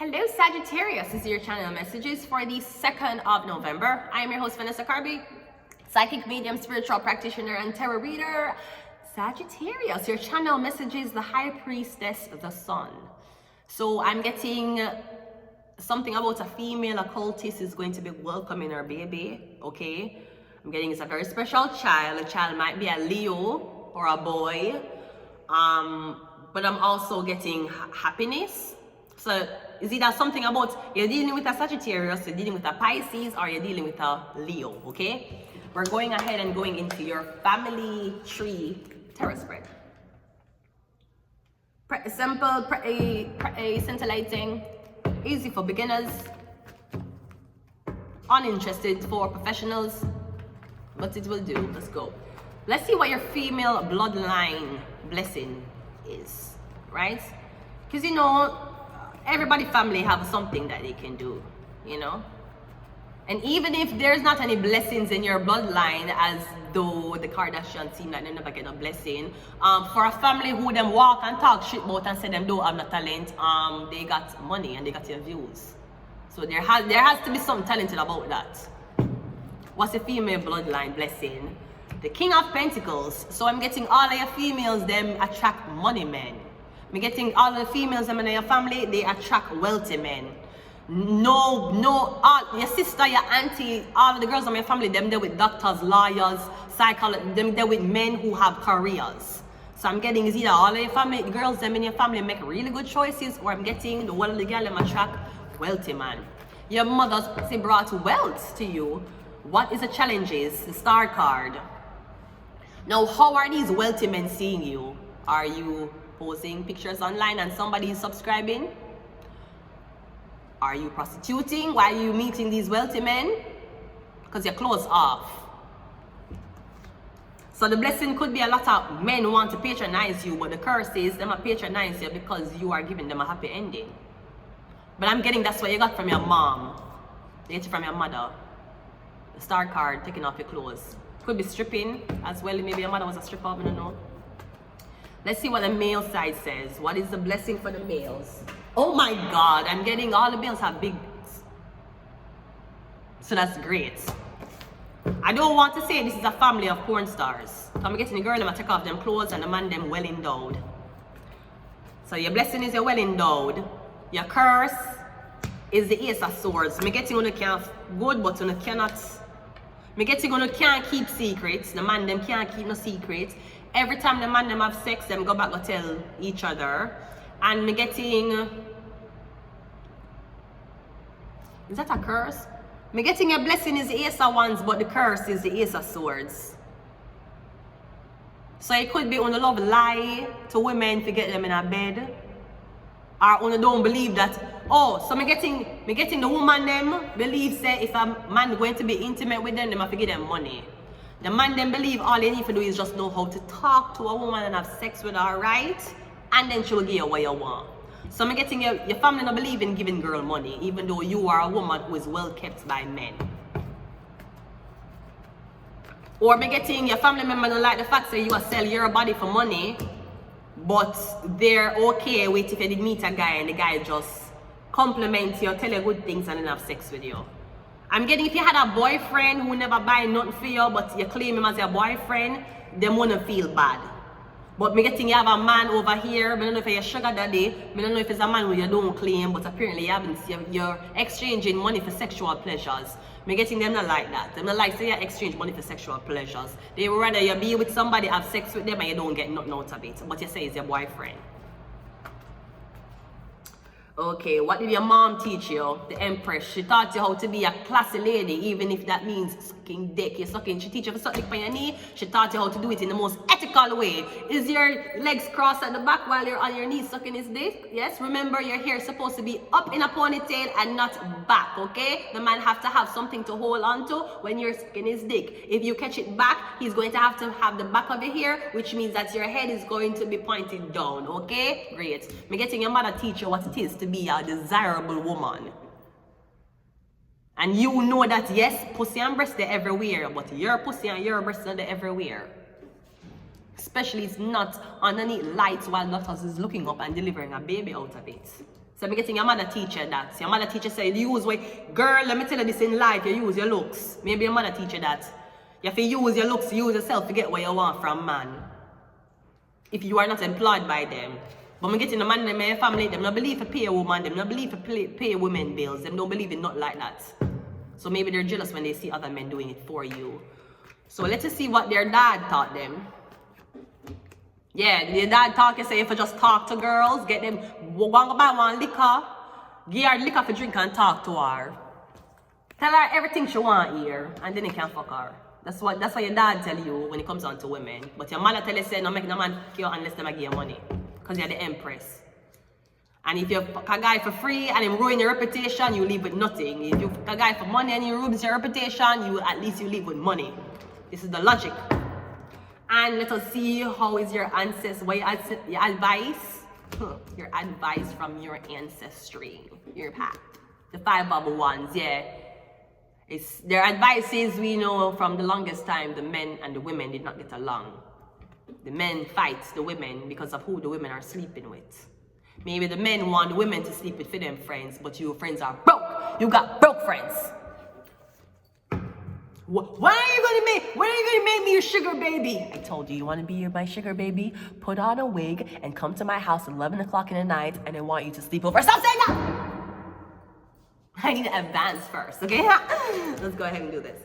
Hello Sagittarius, this is your channel messages for the 2nd of November. I am your host Vanessa Carby, psychic medium, spiritual practitioner, and tarot reader. Sagittarius, your channel messages the High Priestess, the Sun. So I'm getting something about a female occultist is going to be welcoming her baby, okay? I'm getting it's a very special child. The child might be a Leo or a boy. But I'm also getting happiness. So is either something about you're dealing with a Sagittarius, you're dealing with a Pisces, or you're dealing with a Leo, okay? We're going ahead and going into your family tree tarot spread. Simple, scintillating, easy for beginners, uninterested for professionals, but it will do. Let's go. Let's see what your female bloodline blessing is, right? Because you know, everybody family have something that they can do, you know? And even if there's not any blessings in your bloodline, as though the Kardashians seem like they never get a blessing, for a family who them walk and talk shit about and say them don't have no talent, they got money and they got your views. So there has to be some talented about that. What's a female bloodline blessing? The King of Pentacles. So I'm getting all of your females, them attract money men. I'm getting all the females them in your family, they attract wealthy men. All your sister, your auntie, all of the girls in your family, them there with doctors, lawyers, psychologists, them there with men who have careers. So I'm getting is either all of your family, girls them in your family make really good choices, or I'm getting the one of the girl them attract wealthy man. Your mother's say brought wealth to you. What is the challenges? The star card. Now, how are these wealthy men seeing you? Are you posting pictures online and somebody is subscribing? Are you prostituting while you meeting these wealthy men? Because your clothes off. So the blessing could be a lot of men who want to patronize you, but the curse is them patronize you because you are giving them a happy ending. But I'm getting that's what you got from your mom. You get it from your mother. The star card, taking off your clothes. Could be stripping as well. Maybe your mother was a stripper, I don't know. Let's see what the male side says. What is the blessing for the males? Oh my God, I'm getting all the males have big. So that's great. I don't want to say this is a family of porn stars. So I'm getting the girl them take off them clothes and the man them well endowed. So your blessing is you're well endowed. Your curse is the Ace of Swords. I'm getting on the can good, but on the cannot. I'm getting on the can't keep secrets. The man them can't keep no secrets. Every time the man them have sex, them go back and tell each other. And me getting, is that a curse? Me getting a blessing is the Ace of Wands, but the curse is the Ace of Swords. So it could be on the love lie to women to get them in a bed. Or on don't believe that, oh, so me getting the woman them believe say if a man going to be intimate with them, they have to give them money. The man them believe all they need to do is just know how to talk to a woman and have sex with her, right? And then she will give you what you want. So I'm getting your family not believe in giving girl money, even though you are a woman who is well kept by men. Or I'm getting your family member don't like the fact that you will sell your body for money, but they're okay with if you did meet a guy and the guy just compliments you, tell you good things and then have sex with you. I'm getting if you had a boyfriend who never buy nothing for you, but you claim him as your boyfriend, them wanna feel bad. But me getting you have a man over here, I don't know if you're a sugar daddy, I don't know if it's a man who you don't claim, but apparently you're exchanging money for sexual pleasures. Me getting them not like that. Them not like say you exchange money for sexual pleasures. They would rather you be with somebody, have sex with them and you don't get nothing out of it. But you say it's your boyfriend. Okay, what did your mom teach you? The Empress. She taught you how to be a classy lady, even if that means sucking dick. She teach you to suck dick on your knee. She taught you how to do it in the most ethical way. Is your legs crossed at the back while you're on your knees sucking his dick? Yes, remember your hair is supposed to be up in a ponytail and not back, okay? The man have to have something to hold on to when you're sucking his dick. If you catch it back, he's going to have the back of your hair, which means that your head is going to be pointed down, okay? Great. Me getting your mother teach you what it is to be a desirable woman. And you know that yes, pussy and breast they're everywhere, but your pussy and your breast are everywhere. Especially it's not underneath lights while doctors is looking up and delivering a baby out of it. So I'm getting your mother teach you that. So your mother teacher say, use what, girl, let me tell you this in life, you use your looks. Maybe your mother teach you that. You have to use your looks, use yourself to get what you want from man. If you are not employed by them. But I'm getting the man in my family, them not believe to pay a woman, them not believe to pay women bills, them don't believe in not like that. So maybe they're jealous when they see other men doing it for you. So let's see what their dad taught them. Yeah, their dad taught you say if you just talk to girls, get them one buy one liquor, give her liquor for drink and talk to her. Tell her everything she want here, and then you can fuck her. That's what your dad tell you when it comes on to women. But your mother tell you say no make no man fuck you unless they give you money. Because you're the empress. And if you fuck a guy for free and him ruin your reputation, you leave with nothing. If you fuck a guy for money and he ruins your reputation, at least you leave with money. This is the logic. And let us see how is your ancestors, what your advice? Your advice from your ancestry, your path. The 5 bubble ones, yeah. Their advice is, we know from the longest time the men and the women did not get along. The men fight the women because of who the women are sleeping with. Maybe the men want the women to sleep with for them friends, but your friends are broke. You got broke friends. When are you gonna make me your sugar baby? I told you, you want to be my sugar baby? Put on a wig and come to my house at 11 o'clock in the night, and I want you to sleep over. Stop saying that! I need to advance first, okay? Let's go ahead and do this.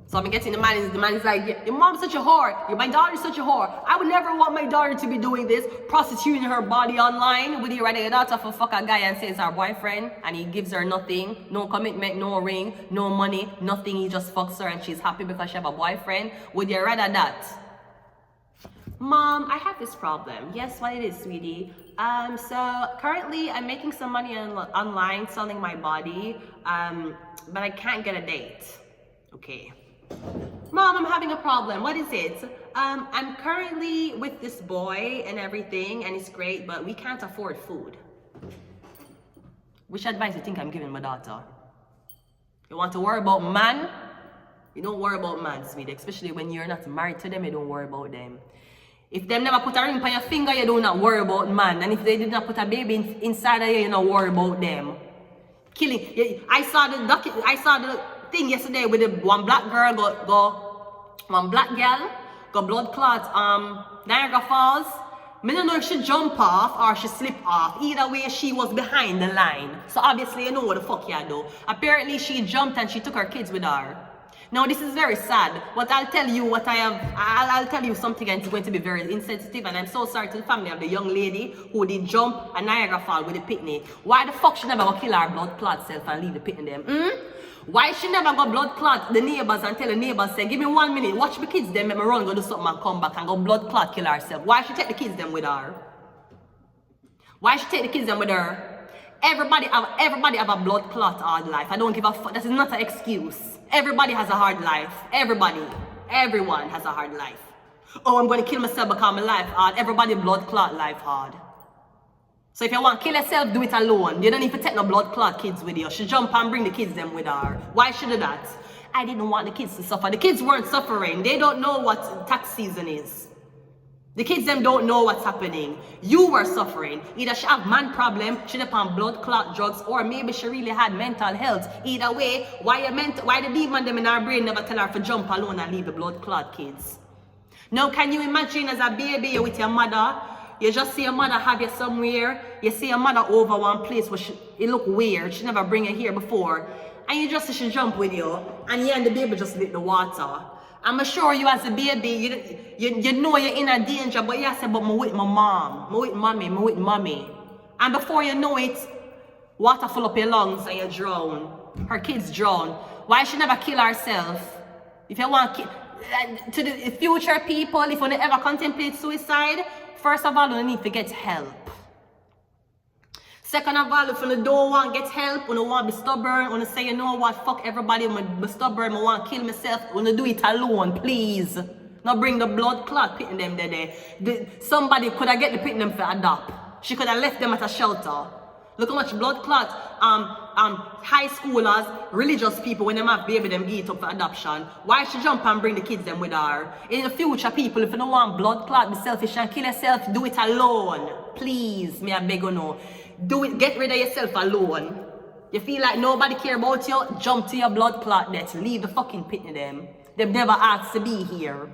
So I'm getting the man is like, your mom's such a whore. My daughter's such a whore. I would never want my daughter to be doing this, prostituting her body online. Would you rather your daughter for fuck a guy and say it's her boyfriend and he gives her nothing, no commitment, no ring, no money, nothing, he just fucks her and she's happy because she have a boyfriend? Would you rather that? Mom, I have this problem. Yes, what it is, sweetie? So currently I'm making some money online selling my body, but I can't get a date. Okay. Mom, I'm having a problem. What is it? I'm currently with this boy and everything, and it's great, but we can't afford food. Which advice do you think I'm giving my daughter? You want to worry about man? You don't worry about man, sweetie. Especially when you're not married to them, you don't worry about them. If them never put a ring on your finger, you do not worry about man. And if they did not put a baby inside of you, you don't worry about them. Killing. I saw the thing yesterday with the one black girl one black girl got blood clot Niagara Falls. I don't know if she jump off or she slip off. Either way, she was behind the line. So obviously you know what the fuck you do. Apparently she jumped and she took her kids with her. Now this is very sad, but I'll tell you I'll tell you something and it's going to be very insensitive, and I'm so sorry to the family of the young lady who did jump a Niagara Falls with the picnic. Why the fuck she never go kill her blood clot self and leave the picnic them? Why she never go blood clot the neighbors and tell the neighbors, say, give me 1 minute, watch my kids them, make me run, go do something and come back and go blood clot kill herself? Why she take the kids them with her? Why she take the kids them with her? Everybody have a blood clot hard life. I don't give a fuck. That is not an excuse. Everybody has a hard life. Everyone has a hard life. Oh, I'm going to kill myself because my life hard. Everybody blood clot life hard. So if you want to kill yourself, do it alone. You don't need to take no blood clot kids with you. She jump and bring the kids them with her. Why should do that? I didn't want the kids to suffer. The kids weren't suffering. They don't know what tax season is. The kids them don't know what's happening. You were suffering. Either she have man problem, she upon blood clot drugs, or maybe she really had mental health. Either way, why the demon them in her brain never tell her to jump alone and leave the blood clot kids? Now can you imagine as a baby you're with your mother, you just see your mother have you somewhere, you see your mother over one place where it look weird, she never bring you here before, and you just see she jump with you, and you and the baby just lick the water. I'm sure you as a baby, you know you're in a danger, but you say, but I'm with my mom, I'm with mommy. And before you know it, water full up your lungs and you drown. Her kids drown. Why she never kill herself? If you want to the future people, if you ever contemplate suicide, first of all, you need to get help. Second of all, if you don't want to get help, you want to be stubborn, you say, you know what, fuck everybody, I'm be stubborn, I want to kill myself, you do it alone, please. Not bring the blood clot pitting them there. Somebody could have get the pitting them for adopt. She could have left them at a shelter. Look how much blood clot high schoolers, religious people, when them have baby, them give it up for adoption. Why she jump and bring the kids them with her? In the future, people, if you don't want blood clot, be selfish and kill yourself, do it alone. Please, me I beg you no. Do it, get rid of yourself alone. You feel like nobody care about you, jump to your blood clot death. Leave the fucking pitney them. They've never asked to be here.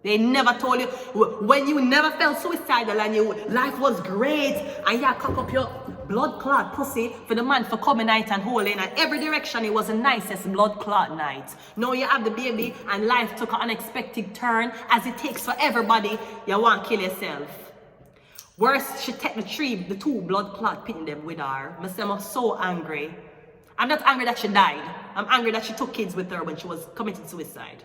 They never told you, when you never felt suicidal and your life was great, and you cock up your blood clot pussy for the man for coming night and holding, and every direction it was the nicest blood clot night. Now you have the baby and life took an unexpected turn, as it takes for everybody, you want to kill yourself. Worse, she take the two blood clot pitting them with her. I'm so angry. I'm not angry that she died. I'm angry that she took kids with her when she was committing suicide.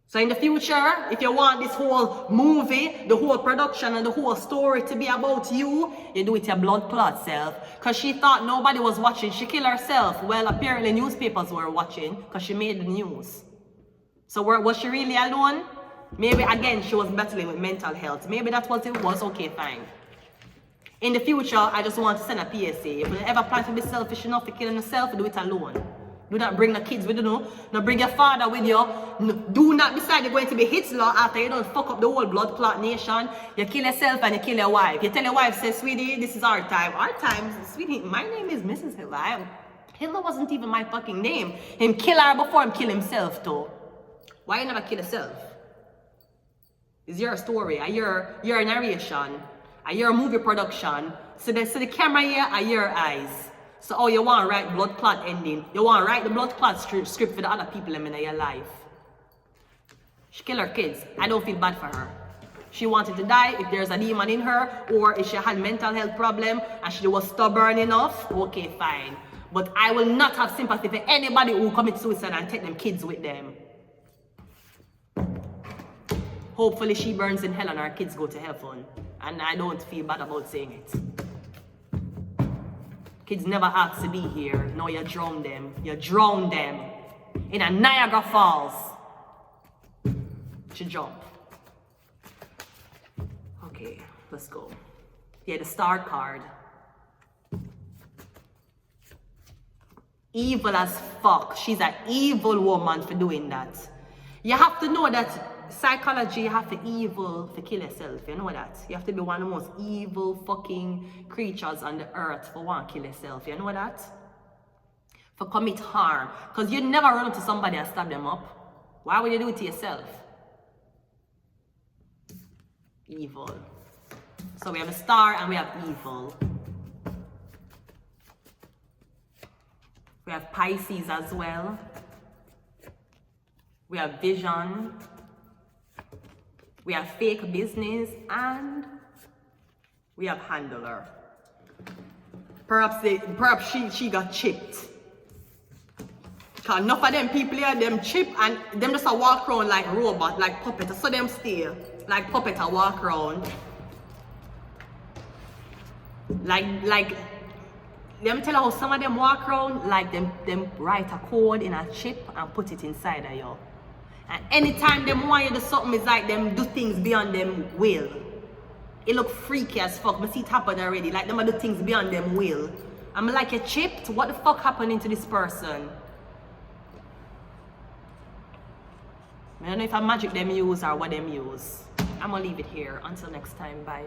So in the future, if you want this whole movie, the whole production and the whole story to be about you, you do it your blood clot self. Because she thought nobody was watching. She killed herself. Well, apparently newspapers were watching because she made the news. So was she really alone? Maybe again, she was battling with mental health. Maybe that's what it was. Okay, fine. In the future, I just want to send a PSA. If you ever plan to be selfish enough to kill yourself, do it alone. Do not bring the kids with you, no. Not bring your father with you. No, do not decide you're going to be Hitler after you don't fuck up the whole blood clot nation. You kill yourself and you kill your wife. You tell your wife, say, sweetie, this is our time. Our time, sweetie, my name is Mrs. Hitler. Hitler wasn't even my fucking name. Him kill her before him kill himself, though. Why you never kill yourself? It's your story, your narration, your movie production. So the camera here are your eyes. So oh, you want to write blood clot ending. You want to write the blood clot script for the other people in your life. She killed her kids. I don't feel bad for her. She wanted to die. If there's a demon in her, or if she had mental health problem and she was stubborn enough, okay, fine. But I will not have sympathy for anybody who commits suicide and take them kids with them. Hopefully she burns in hell and her kids go to heaven. And I don't feel bad about saying it. Kids never asked to be here. No, you drown them. You drown them. In a Niagara Falls. She jump. Okay, let's go. Yeah, the star card. Evil as fuck. She's an evil woman for doing that. You have to know that psychology, you have to evil to kill yourself. You know that? You have to be one of the most evil fucking creatures on the earth for one to kill yourself. You know that? For commit harm. Because you never run up to somebody and stab them up. Why would you do it to yourself? Evil. So we have a star and we have evil. We have Pisces as well. We have vision. We have fake business, and we have handler. Perhaps she got chipped. Cause enough of them people here, them chip and them just a walk around like robot, like puppet. So them stay like puppet a walk around. Like let me tell you how some of them walk around like them write a code in a chip and put it inside of you. And anytime them want you to do something, it's like them do things beyond them will. It look freaky as fuck. I see it happen already. Like them do things beyond them will. I'm like, you chipped? What the fuck happened to this person? I don't know if I magic them use or what them use. I'm gonna leave it here. Until next time, bye.